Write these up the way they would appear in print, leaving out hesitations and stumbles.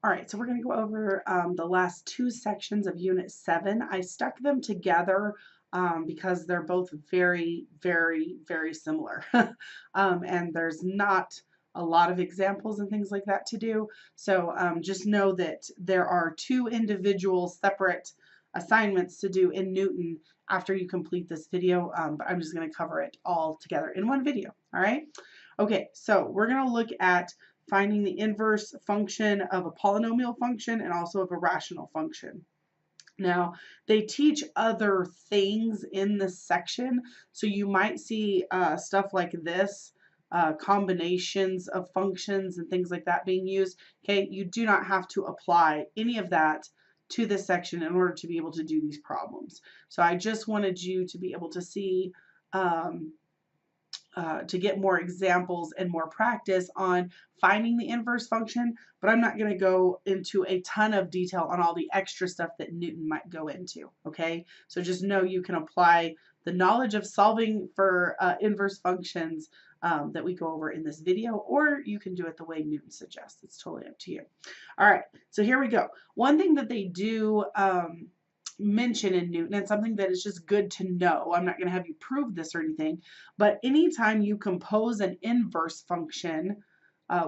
All right, so we're going to go over the last two sections of Unit 7. I stuck them together because they're both very, very, very similar. And there's not a lot of examples and things like that to do. So just know that there are two individual separate assignments to do in Knewton after you complete this video, but I'm just going to cover it all together in one video. All right. Okay, so we're going to look at finding the inverse function of a polynomial function and also of a rational function. Now, they teach other things in this section, so you might see stuff like this, combinations of functions and things like that being used. Okay, you do not have to apply any of that to this section in order to be able to do these problems. So I just wanted you to be able to see to get more examples and more practice on finding the inverse function, but I'm not going to go into a ton of detail on all the extra stuff that Newton might go into, okay? So just know you can apply the knowledge of solving for inverse functions that we go over in this video, or you can do it the way Newton suggests. It's totally up to you. All right, so here we go. One thing that they do mention in Newton, and something that is just good to know. I'm not going to have you prove this or anything, but anytime you compose an inverse function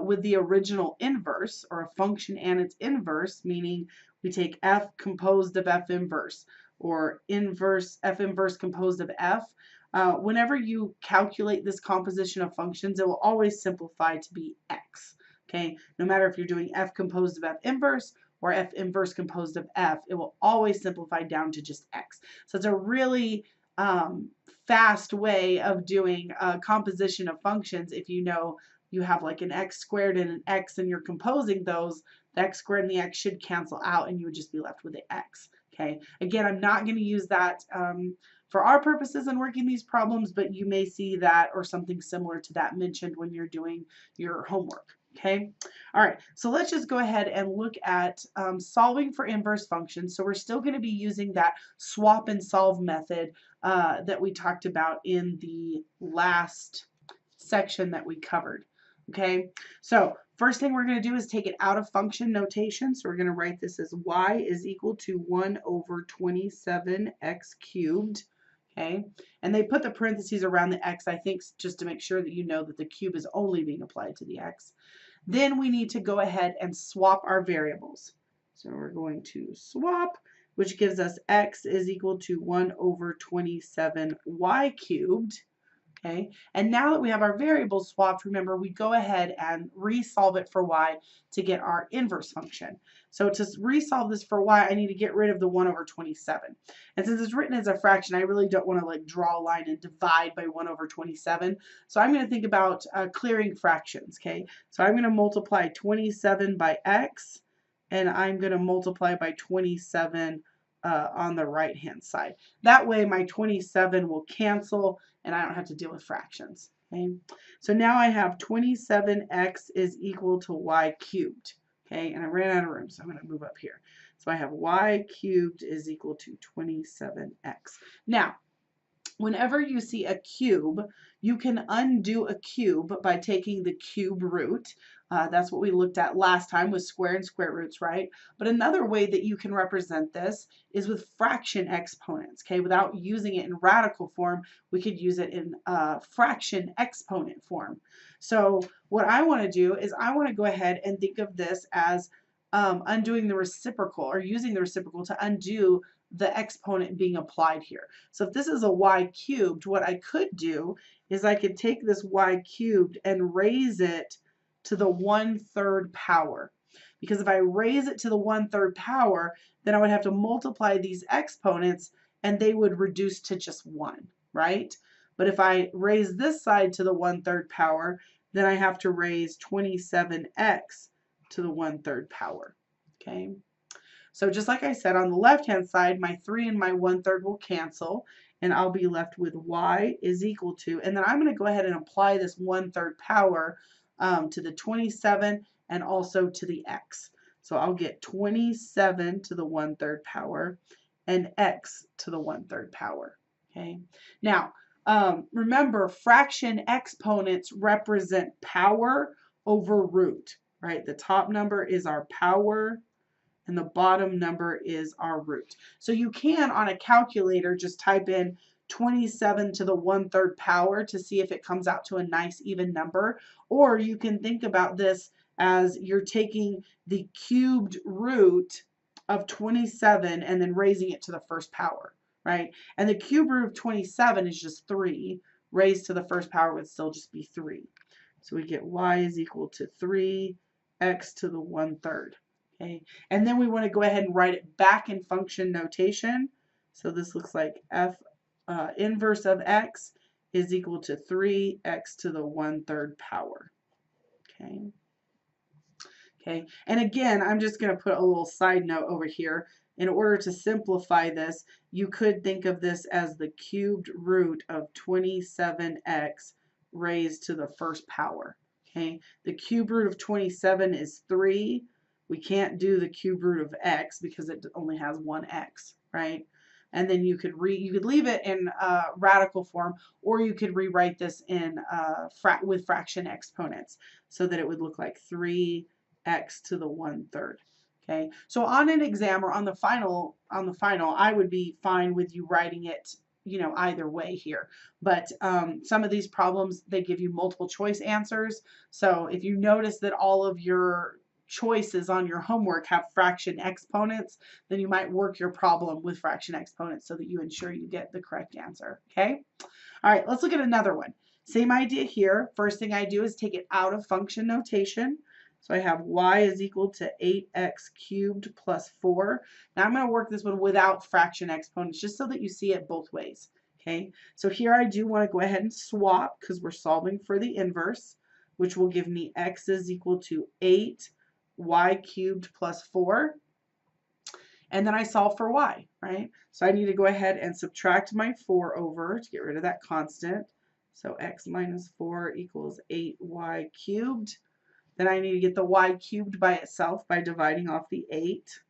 with the original inverse, or a function and its inverse, meaning we take f composed of f inverse, or inverse f inverse composed of f, whenever you calculate this composition of functions, it will always simplify to be x. Okay, no matter if you're doing f composed of f inverse or f inverse composed of f, it will always simplify down to just x. So it's a really fast way of doing a composition of functions. If you know you have like an x squared and an x and you're composing those, the x squared and the x should cancel out and you would just be left with the x. Okay, again, I'm not going to use that for our purposes in working these problems, but you may see that or something similar to that mentioned when you're doing your homework. Okay, all right, so let's just go ahead and look at solving for inverse functions. So we're still going to be using that swap and solve method that we talked about in the last section that we covered. Okay, so first thing we're going to do is take it out of function notation. So we're going to write this as y is equal to 1 over 27x cubed. Okay, and they put the parentheses around the x, I think, just to make sure that you know that the cube is only being applied to the x. Then we need to go ahead and swap our variables. So we're going to swap, which gives us x is equal to 1 over 27y cubed. Okay, and now that we have our variables swapped, remember we go ahead and resolve it for y to get our inverse function. So to resolve this for y, I need to get rid of the 1 over 27. And since it's written as a fraction, I really don't want to like draw a line and divide by 1 over 27. So I'm going to think about clearing fractions. Okay, so I'm going to multiply 27 by x, and I'm going to multiply by 27 on the right hand side. That way my 27 will cancel and I don't have to deal with fractions. Okay, so now I have 27x is equal to y cubed. Okay, and I ran out of room, so I'm going to move up here. So I have y cubed is equal to 27x. Now, whenever you see a cube, you can undo a cube by taking the cube root. That's what we looked at last time with square and square roots, right? But another way that you can represent this is with fraction exponents, okay? Without using it in radical form, we could use it in fraction exponent form. So what I want to do is I want to go ahead and think of this as undoing the reciprocal, or using the reciprocal to undo the exponent being applied here. So if this is a y cubed, what I could do is I could take this y cubed and raise it to the 1/3 power. Because if I raise it to the 1/3 power, then I would have to multiply these exponents and they would reduce to just 1, right? But if I raise this side to the 1/3 power, then I have to raise 27x to the 1/3 power, okay? So just like I said, on the left-hand side, my 3 and my 1/3 will cancel, and I'll be left with y is equal to, and then I'm going to go ahead and apply this 1/3 power to the 27 and also to the x. So I'll get 27 to the 1/3 power and x to the 1/3 power. Okay. Now, remember, fraction exponents represent power over root. right? The top number is our power, and the bottom number is our root. So you can, on a calculator, just type in 27 to the 1/3 power to see if it comes out to a nice even number. Or you can think about this as you're taking the cubed root of 27 and then raising it to the first power, right? And the cube root of 27 is just 3. Raised to the first power would still just be 3. So we get y is equal to 3x to the 1/3. Okay, and then we want to go ahead and write it back in function notation. So this looks like f inverse of x is equal to 3x to the 1/3 power. Okay. Okay, and again, I'm just going to put a little side note over here. In order to simplify this, you could think of this as the cubed root of 27x raised to the first power. Okay, the cube root of 27 is 3. We can't do the cube root of x because it only has one x, right? And then you could leave it in radical form, or you could rewrite this in with fraction exponents so that it would look like 3x to the 1/3. Okay, so on an exam or on the final, I would be fine with you writing it, either way here. But some of these problems, they give you multiple choice answers. So if you notice that all of your choices on your homework have fraction exponents, then you might work your problem with fraction exponents so that you ensure you get the correct answer. Okay. All right, let's look at another one. Same idea here. First thing I do is take it out of function notation. So I have y is equal to 8x cubed plus 4. Now I'm going to work this one without fraction exponents just so that you see it both ways. Okay, so here I do want to go ahead and swap because we're solving for the inverse, which will give me x is equal to 8y cubed plus 4. And then I solve for y, right? So I need to go ahead and subtract my 4 over to get rid of that constant. So x minus 4 equals 8y cubed. Then I need to get the y cubed by itself by dividing off the 8.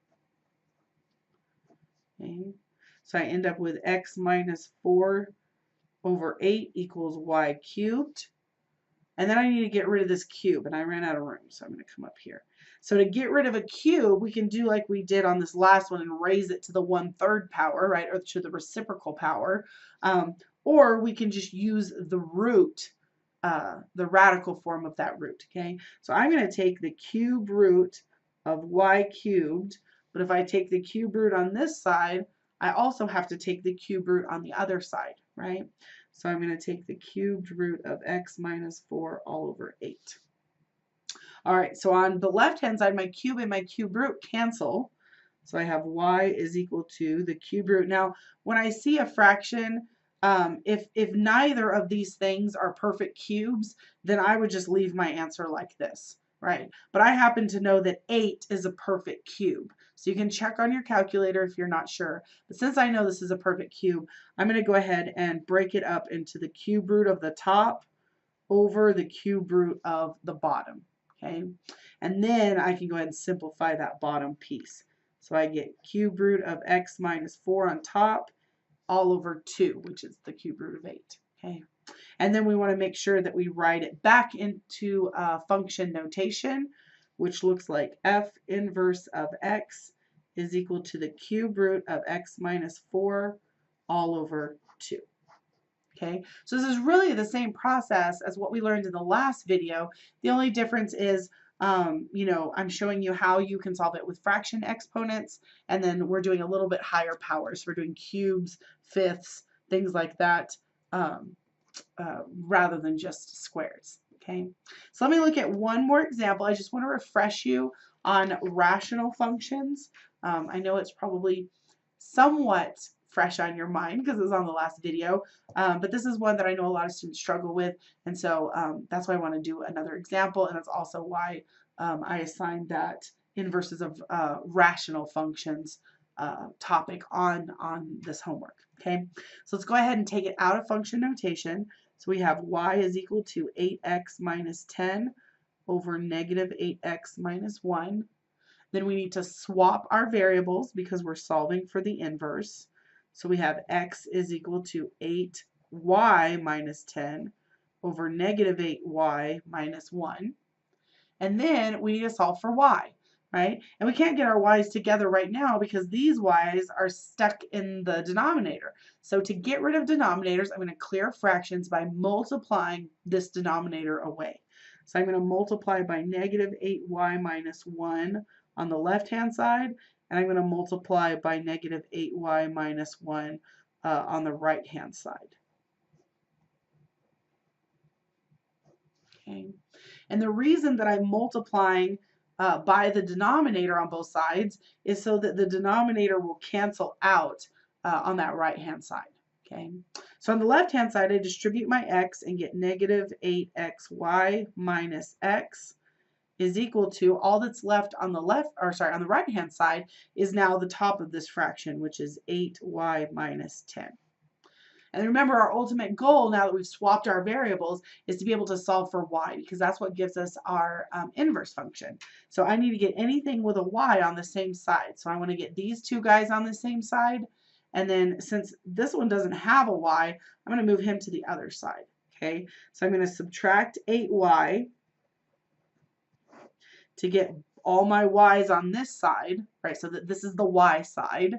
Okay. So I end up with x minus 4 over 8 equals y cubed. And then I need to get rid of this cube, and I ran out of room, so I'm going to come up here. So to get rid of a cube, we can do like we did on this last one and raise it to the 1/3 power, right, or to the reciprocal power. Or we can just use the root, the radical form of that root, okay? So I'm going to take the cube root of y cubed, but if I take the cube root on this side, I also have to take the cube root on the other side, right? So I'm going to take the cubed root of x minus 4 all over 8. All right, so on the left-hand side, my cube and my cube root cancel. So I have y is equal to the cube root. Now, when I see a fraction, if neither of these things are perfect cubes, then I would just leave my answer like this, right? But I happen to know that 8 is a perfect cube. So you can check on your calculator if you're not sure. But since I know this is a perfect cube, I'm going to go ahead and break it up into the cube root of the top over the cube root of the bottom. Okay, and then I can go ahead and simplify that bottom piece. So I get cube root of x minus 4 on top all over 2, which is the cube root of 8. Okay, and then we want to make sure that we write it back into function notation, which looks like f inverse of x is equal to the cube root of x minus 4 all over 2. Okay, so this is really the same process as what we learned in the last video. The only difference is, I'm showing you how you can solve it with fraction exponents, and then we're doing a little bit higher powers. We're doing cubes, fifths, things like that, rather than just squares. Okay, so let me look at one more example. I just want to refresh you on rational functions. I know it's probably somewhat fresh on your mind because it was on the last video, but this is one that I know a lot of students struggle with, and so that's why I want to do another example, and that's also why I assigned that inverses of rational functions topic on this homework. Okay, so let's go ahead and take it out of function notation. So we have y is equal to 8x minus 10 over negative 8x minus 1. Then we need to swap our variables because we're solving for the inverse. So we have x is equal to 8y minus 10 over negative 8y minus 1. And then we need to solve for y, right? And we can't get our y's together right now because these y's are stuck in the denominator. So to get rid of denominators, I'm going to clear fractions by multiplying this denominator away. So I'm going to multiply by negative 8y minus 1 on the left-hand side, and I'm going to multiply by negative 8y minus 1 on the right-hand side. Okay. And the reason that I'm multiplying by the denominator on both sides is so that the denominator will cancel out on that right-hand side. Okay. So on the left-hand side, I distribute my x and get negative 8xy minus x is equal to, all that's left on the left, or sorry, on the right-hand side is now the top of this fraction, which is 8y minus 10. And remember, our ultimate goal, now that we've swapped our variables, is to be able to solve for y, because that's what gives us our inverse function. So I need to get anything with a y on the same side. So I want to get these two guys on the same side. And then since this one doesn't have a y, I'm going to move him to the other side. Okay, so I'm going to subtract 8y to get all my y's on this side, right? So that this is the y side.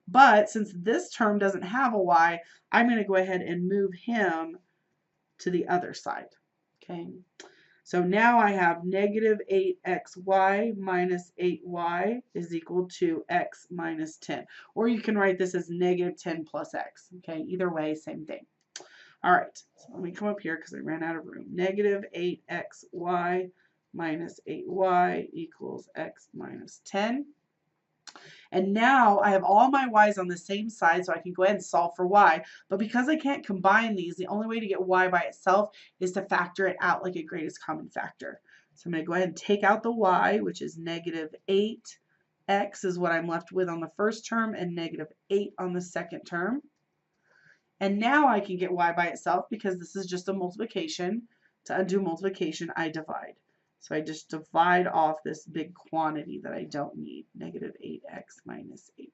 But since this term doesn't have a y, I'm going to go ahead and move him to the other side. Okay, so now I have negative 8xy minus 8y is equal to x minus 10. Or you can write this as negative 10 plus x. Okay, either way, same thing. All right, so let me come up here because I ran out of room. Negative 8xy minus 8y equals x minus 10. And now I have all my y's on the same side, so I can go ahead and solve for y. But because I can't combine these, the only way to get y by itself is to factor it out like a greatest common factor. So I'm going to go ahead and take out the y, which is negative 8x is what I'm left with on the first term, and negative 8 on the second term. And now I can get y by itself because this is just a multiplication. To undo multiplication, I divide. So I just divide off this big quantity that I don't need, negative 8x minus 8.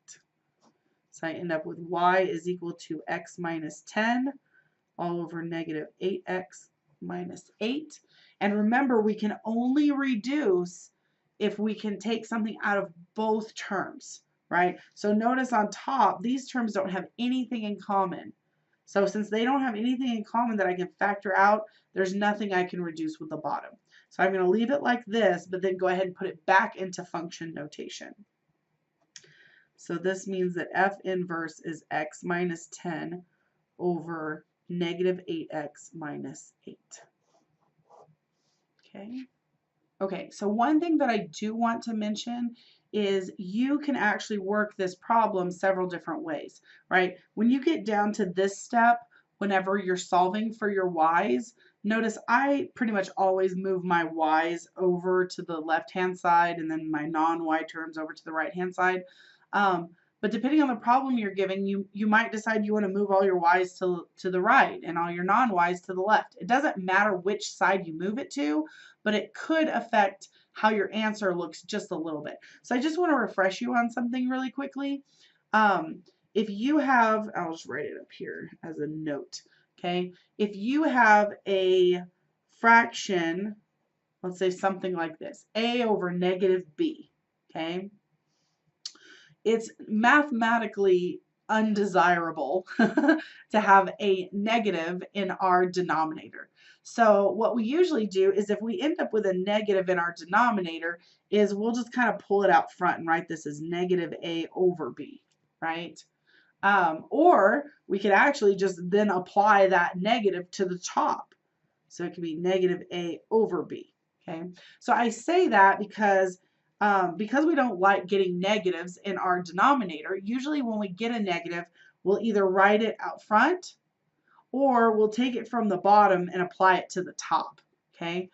So I end up with y is equal to x minus 10 all over negative 8x minus 8. And remember, we can only reduce if we can take something out of both terms, right? So notice on top, these terms don't have anything in common. So since they don't have anything in common that I can factor out, there's nothing I can reduce with the bottom. So I'm going to leave it like this, but then go ahead and put it back into function notation. So this means that f inverse is x minus 10 over negative 8x minus 8. Okay. Okay, so one thing that I do want to mention is you can actually work this problem several different ways, right? When you get down to this step, whenever you're solving for your y's, notice I pretty much always move my y's over to the left-hand side and then my non-y terms over to the right-hand side. But depending on the problem you're given, you might decide you want to move all your y's to the right and all your non-y's to the left. It doesn't matter which side you move it to, but it could affect how your answer looks just a little bit. So I just want to refresh you on something really quickly. If you have, I'll just write it up here as a note, okay? If you have a fraction, let's say something like this, a over negative b, okay? It's mathematically undesirable to have a negative in our denominator. So what we usually do is if we end up with a negative in our denominator is we'll just kind of pull it out front and write this as negative a over b, right? Or we could actually just then apply that negative to the top. So it could be negative a over b, okay? So I say that because we don't like getting negatives in our denominator, usually when we get a negative, we'll either write it out front or we'll take it from the bottom and apply it to the top, okay?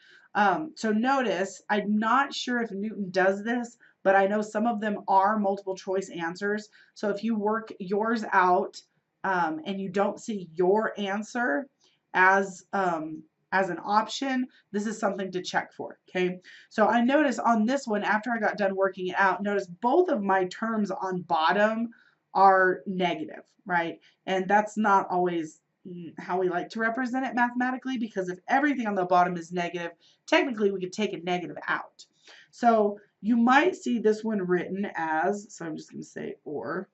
So notice, I'm not sure if Knewton does this, but I know some of them are multiple choice answers. So if you work yours out and you don't see your answer as an option, this is something to check for, okay? So I noticed on this one, after I got done working it out, notice both of my terms on bottom are negative, right? And that's not always how we like to represent it mathematically, because if everything on the bottom is negative, technically we could take a negative out. So you might see this one written as, so I'm just going to say or,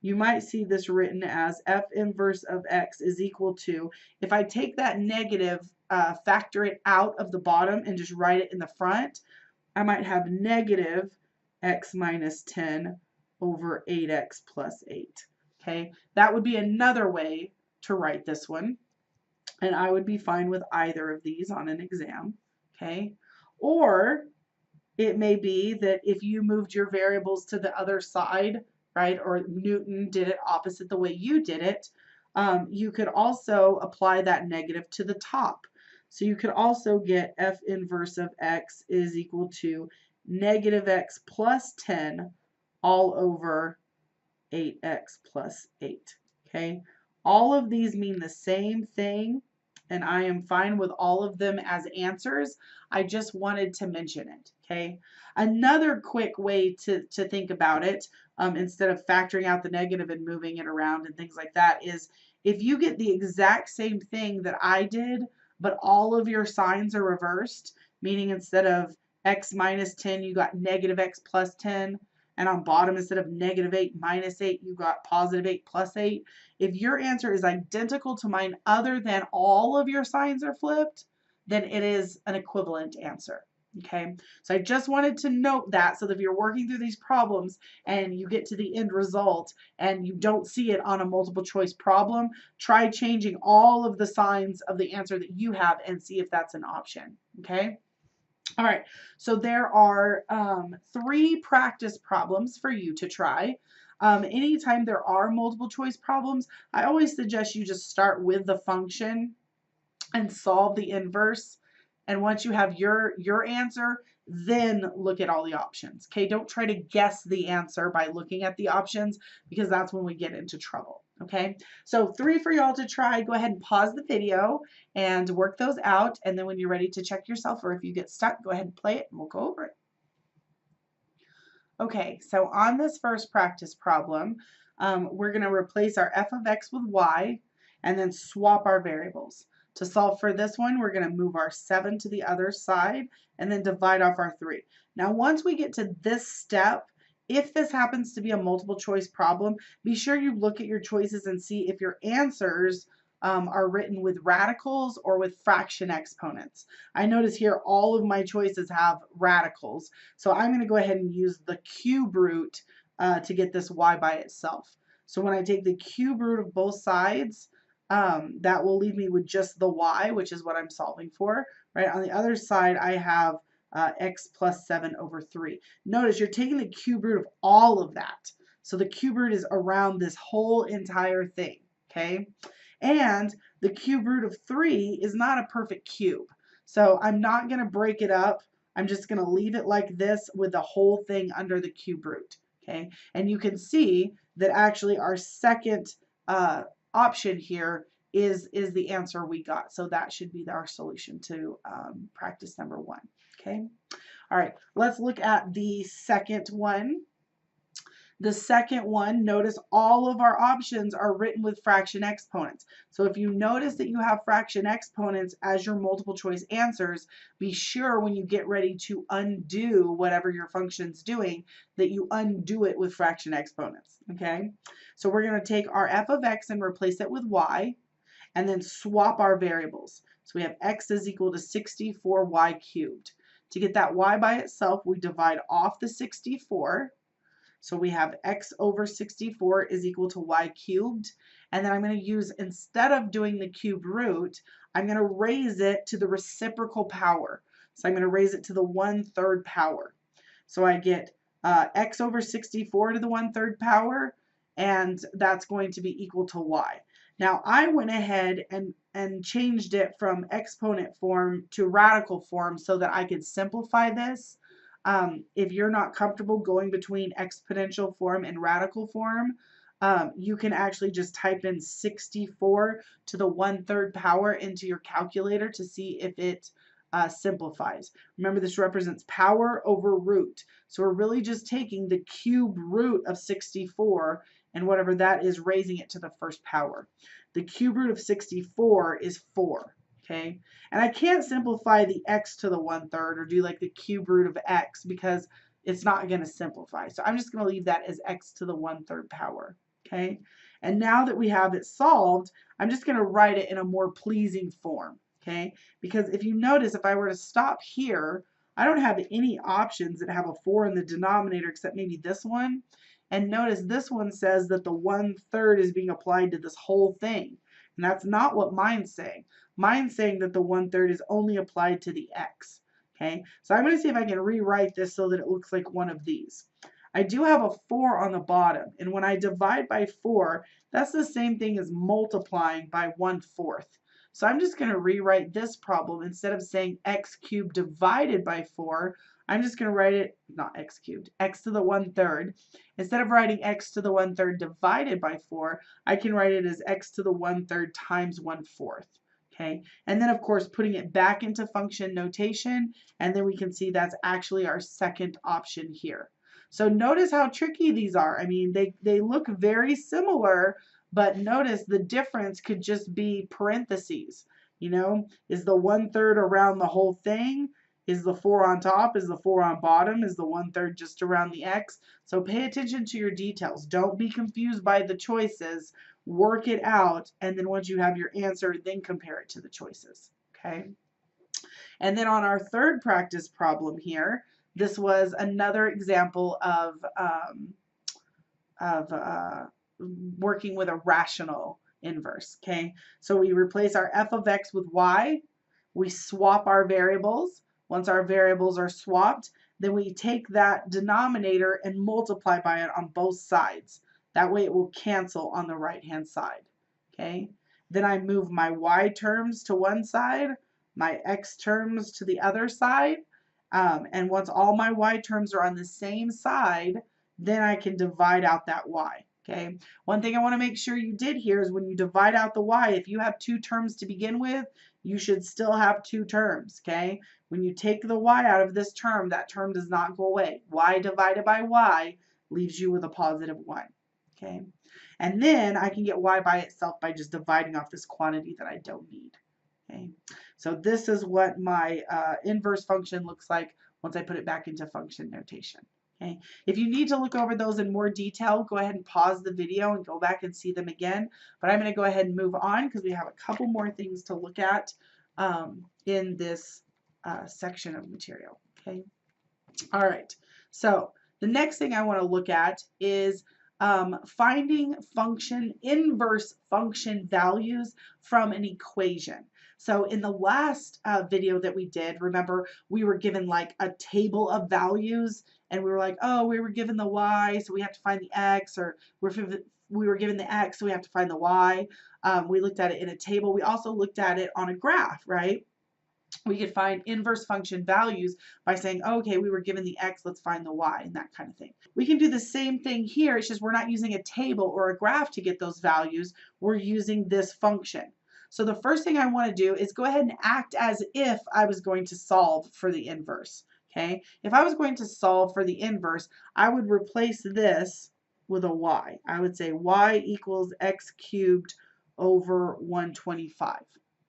you might see this written as f inverse of x is equal to, if I take that negative, factor it out of the bottom and just write it in the front, I might have negative x minus 10 over 8x plus 8. Okay, that would be another way to write this one, and I would be fine with either of these on an exam. Okay, or it may be that if you moved your variables to the other side, right, or Newton did it opposite the way you did it, you could also apply that negative to the top. So you could also get f inverse of x is equal to negative x plus 10 all over 8x plus 8. Okay, all of these mean the same thing, and I am fine with all of them as answers. I just wanted to mention it. Okay, another quick way to think about it, instead of factoring out the negative and moving it around and things like that, is if you get the exact same thing that I did, but all of your signs are reversed, meaning instead of x minus 10, you got negative x plus 10, and on bottom, instead of negative 8 minus 8, you got positive 8 plus 8. If your answer is identical to mine other than all of your signs are flipped, then it is an equivalent answer. Okay, so I just wanted to note that, so that if you're working through these problems and you get to the end result and you don't see it on a multiple choice problem, try changing all of the signs of the answer that you have and see if that's an option. Okay. All right, so there are 3 practice problems for you to try. Anytime there are multiple choice problems, I always suggest you just start with the function and solve the inverse. And once you have your answer, then look at all the options. Okay, don't try to guess the answer by looking at the options, because that's when we get into trouble. Okay, so 3 for y'all to try. Go ahead and pause the video and work those out. And then when you're ready to check yourself, or if you get stuck, go ahead and play it and we'll go over it. Okay, so on this first practice problem, we're going to replace our f of x with y and then swap our variables. To solve for this one, we're going to move our 7 to the other side and then divide off our 3. Now, once we get to this step, if this happens to be a multiple choice problem, be sure you look at your choices and see if your answers are written with radicals or with fraction exponents. I notice here all of my choices have radicals, so I'm going to go ahead and use the cube root to get this y by itself. So when I take the cube root of both sides, that will leave me with just the y, which is what I'm solving for. Right on the other side, I have x plus 7 over 3. Notice you're taking the cube root of all of that. So the cube root is around this whole entire thing. Okay. And the cube root of 3 is not a perfect cube. So I'm not going to break it up. I'm just going to leave it like this with the whole thing under the cube root. Okay. And you can see that actually our second option here is the answer we got. So that should be our solution to practice number 1. Okay. All right. Let's look at the second one. The second one, notice all of our options are written with fraction exponents. So if you notice that you have fraction exponents as your multiple choice answers, be sure when you get ready to undo whatever your function's doing, that you undo it with fraction exponents. Okay, so we're going to take our f of x and replace it with y, and then swap our variables. So we have x is equal to 64y cubed. To get that y by itself, we divide off the 64. So we have x over 64 is equal to y cubed. And then I'm going to use, instead of doing the cube root, I'm going to raise it to the reciprocal power. So I'm going to raise it to the 1/3 power. So I get x over 64 to the 1/3 power, and that's going to be equal to y. Now I went ahead and changed it from exponent form to radical form so that I could simplify this. If you're not comfortable going between exponential form and radical form, you can actually just type in 64 to the 1/3 power into your calculator to see if it simplifies. Remember, this represents power over root. So we're really just taking the cube root of 64 and whatever that is, raising it to the first power. The cube root of 64 is 4. Okay, and I can't simplify the x to the 1/3 or do like the cube root of x because it's not going to simplify. So I'm just going to leave that as x to the 1/3 power. Okay, and now that we have it solved, I'm just going to write it in a more pleasing form. Okay, because if you notice, if I were to stop here, I don't have any options that have a 4 in the denominator except maybe this one. And notice this one says that the 1/3 is being applied to this whole thing. And that's not what mine's saying. Mine's saying that the 1/3 is only applied to the x. Okay, so I'm going to see if I can rewrite this so that it looks like one of these. I do have a 4 on the bottom, and when I divide by 4, that's the same thing as multiplying by 1/4. So I'm just going to rewrite this problem. Instead of saying x cubed divided by 4, I'm just going to write it, not x cubed, x to the 1/3. Instead of writing x to the 1/3 divided by 4, I can write it as x to the 1/3 times 1/4. Okay, and then of course putting it back into function notation, and then we can see that's actually our second option here. So notice how tricky these are. I mean, they look very similar, but notice the difference could just be parentheses. You know, is the 1/3 around the whole thing? Is the 4 on top? Is the 4 on bottom? Is the 1/3 just around the x? So pay attention to your details. Don't be confused by the choices. Work it out, and then once you have your answer, then compare it to the choices. Okay. And then on our third practice problem here, this was another example of working with a rational inverse. Okay, so we replace our f of x with y. We swap our variables. Once our variables are swapped, then we take that denominator and multiply by it on both sides. That way it will cancel on the right-hand side. Okay, then I move my y terms to one side, my x terms to the other side, and once all my y terms are on the same side, then I can divide out that y. Okay, one thing I want to make sure you did here is when you divide out the y, if you have 2 terms to begin with, you should still have 2 terms. Okay, when you take the y out of this term, that term does not go away. Y divided by y leaves you with a positive 1. Okay, and then I can get y by itself by just dividing off this quantity that I don't need. Okay, so this is what my inverse function looks like once I put it back into function notation. Okay, if you need to look over those in more detail, go ahead and pause the video and go back and see them again. But I'm going to go ahead and move on because we have a couple more things to look at in this section of material. Okay, all right, so the next thing I want to look at is finding inverse function values from an equation. So in the last video that we did, remember we were given like a table of values, and we were like, oh, we were given the y, so we have to find the x, or we were given the x, so we have to find the y. We looked at it in a table. We also looked at it on a graph, right? We could find inverse function values by saying, oh, okay, we were given the x, let's find the y, and that kind of thing. We can do the same thing here. It's just we're not using a table or a graph to get those values. We're using this function. So the first thing I want to do is go ahead and act as if I was going to solve for the inverse. Okay, if I was going to solve for the inverse, I would replace this with a y. I would say y equals x cubed over 125,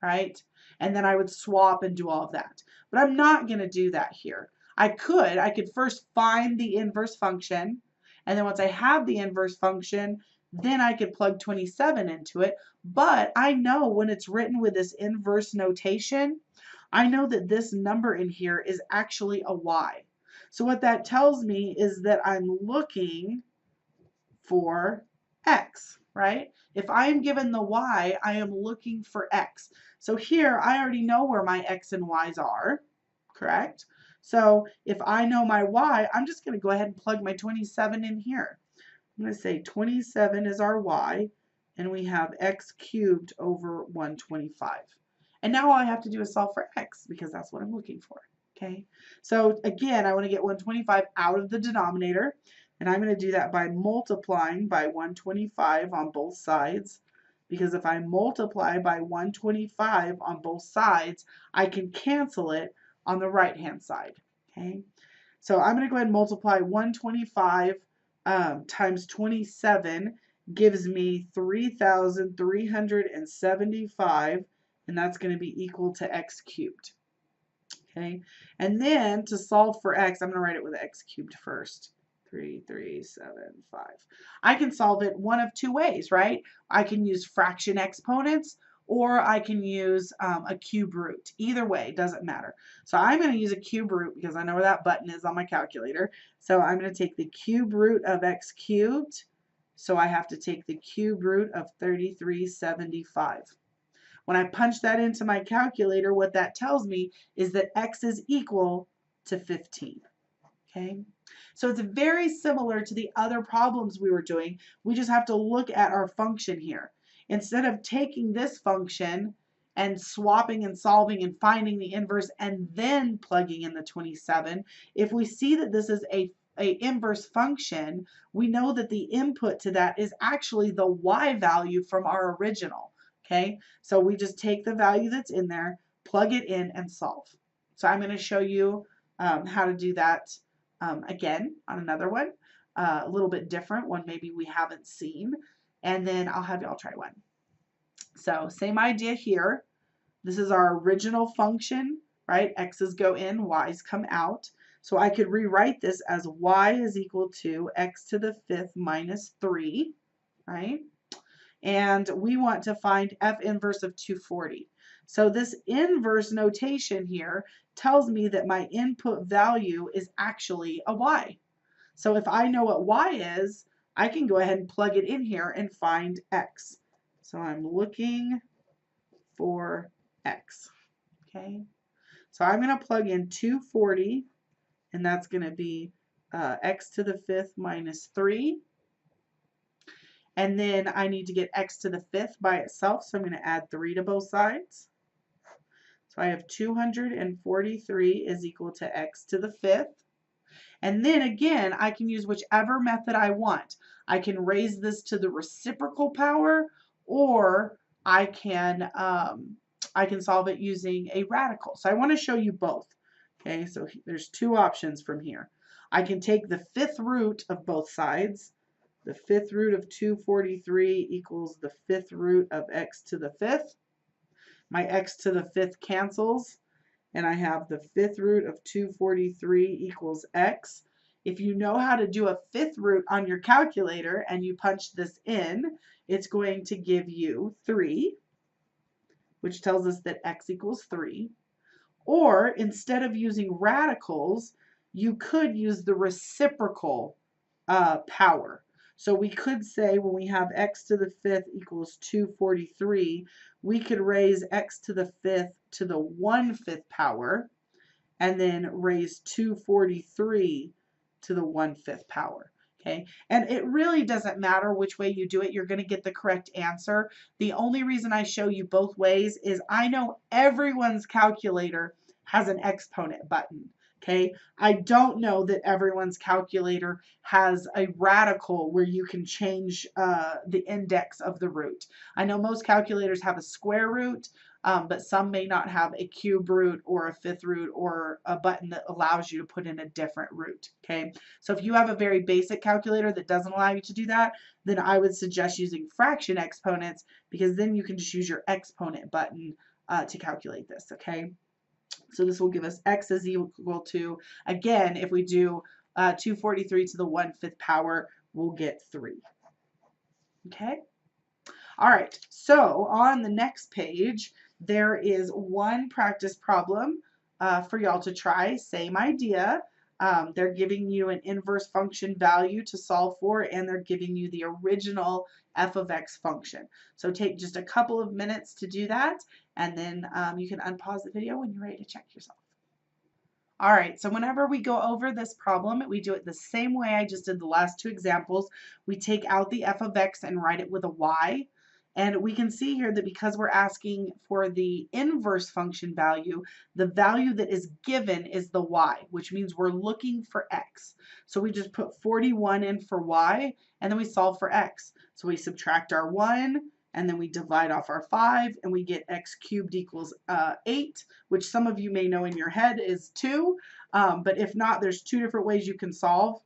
right? And then I would swap and do all of that. But I'm not going to do that here. I could first find the inverse function, and then once I have the inverse function, then I could plug 27 into it. But I know when it's written with this inverse notation, I know that this number in here is actually a y. So what that tells me is that I'm looking for x, right? If I am given the y, I am looking for x. So here, I already know where my x and y's are, correct? So if I know my y, I'm just going to go ahead and plug my 27 in here. I'm going to say 27 is our y, and we have x cubed over 125. And now all I have to do is solve for x, because that's what I'm looking for. Okay, so again, I want to get 125 out of the denominator, and I'm going to do that by multiplying by 125 on both sides, because if I multiply by 125 on both sides, I can cancel it on the right-hand side. Okay, so I'm going to go ahead and multiply 125 times 27, gives me 3,375, and that's going to be equal to x cubed. Okay, and then to solve for x, I'm going to write it with x cubed first. 3375. I can solve it one of two ways, right? I can use fraction exponents, or I can use a cube root. Either way, doesn't matter. So I'm going to use a cube root because I know where that button is on my calculator. So I'm going to take the cube root of x cubed. So I have to take the cube root of 3375. When I punch that into my calculator, what that tells me is that x is equal to 15. Okay, so it's very similar to the other problems we were doing. We just have to look at our function here. Instead of taking this function and swapping and solving and finding the inverse and then plugging in the 27, if we see that this is a inverse function, we know that the input to that is actually the y value from our original. Okay, so we just take the value that's in there, plug it in, and solve. So I'm going to show you how to do that again on another one, a little bit different one maybe we haven't seen, and then I'll have y'all try one. So same idea here. This is our original function, right? X's go in, Y's come out. So I could rewrite this as Y is equal to x to the 5th minus 3, right? And we want to find f inverse of 240. So this inverse notation here tells me that my input value is actually a y. So if I know what y is, I can go ahead and plug it in here and find x. So I'm looking for x. Okay, so I'm going to plug in 240, and that's going to be x to the 5th minus 3. And then I need to get x to the 5th by itself, so I'm going to add 3 to both sides. So I have 243 is equal to x to the 5th. And then again, I can use whichever method I want. I can raise this to the reciprocal power, or I can solve it using a radical. So I want to show you both. Okay, so there's two options from here. I can take the 5th root of both sides. The 5th root of 243 equals the 5th root of x to the 5th. My x to the 5th cancels, and I have the 5th root of 243 equals x. If you know how to do a 5th root on your calculator and you punch this in, it's going to give you 3, which tells us that x equals 3. Or instead of using radicals, you could use the reciprocal power. So we could say when we have x to the 5th equals 243, we could raise x to the 5th to the 1/5 power, and then raise 243 to the 1/5 power. Okay, and it really doesn't matter which way you do it, you're going to get the correct answer. The only reason I show you both ways is I know everyone's calculator has an exponent button. Okay, I don't know that everyone's calculator has a radical where you can change the index of the root. I know most calculators have a square root, but some may not have a cube root or a 5th root or a button that allows you to put in a different root. Okay, so if you have a very basic calculator that doesn't allow you to do that, then I would suggest using fraction exponents, because then you can just use your exponent button to calculate this. Okay, so this will give us x is equal to, again, if we do 243 to the 1/5 power, we'll get 3. Okay. All right, so on the next page, there is one practice problem for y'all to try. Same idea. They're giving you an inverse function value to solve for, and they're giving you the original f of x function. So take just a couple of minutes to do that, and then you can unpause the video when you're ready to check yourself. All right, so whenever we go over this problem, we do it the same way I just did the last two examples. We take out the f of x and write it with a y. And we can see here that because we're asking for the inverse function value, the value that is given is the y, which means we're looking for x. So we just put 41 in for y, and then we solve for x. So we subtract our 1, and then we divide off our 5, and we get x cubed equals 8, which some of you may know in your head is 2. But if not, there's two different ways you can solve.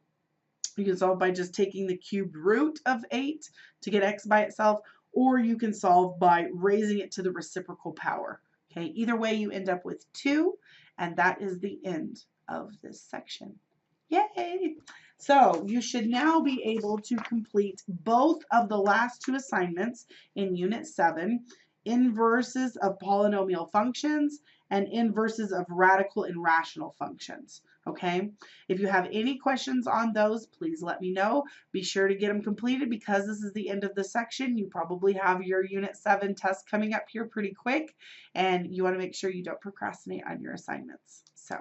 You can solve by just taking the cubed root of 8 to get x by itself, or you can solve by raising it to the reciprocal power. Okay, either way you end up with 2, and that is the end of this section. Yay! So you should now be able to complete both of the last 2 assignments in Unit 7, inverses of polynomial functions and inverses of radical and rational functions. Okay, if you have any questions on those, please let me know. Be sure to get them completed because this is the end of the section. You probably have your Unit 7 test coming up here pretty quick, and you want to make sure you don't procrastinate on your assignments. So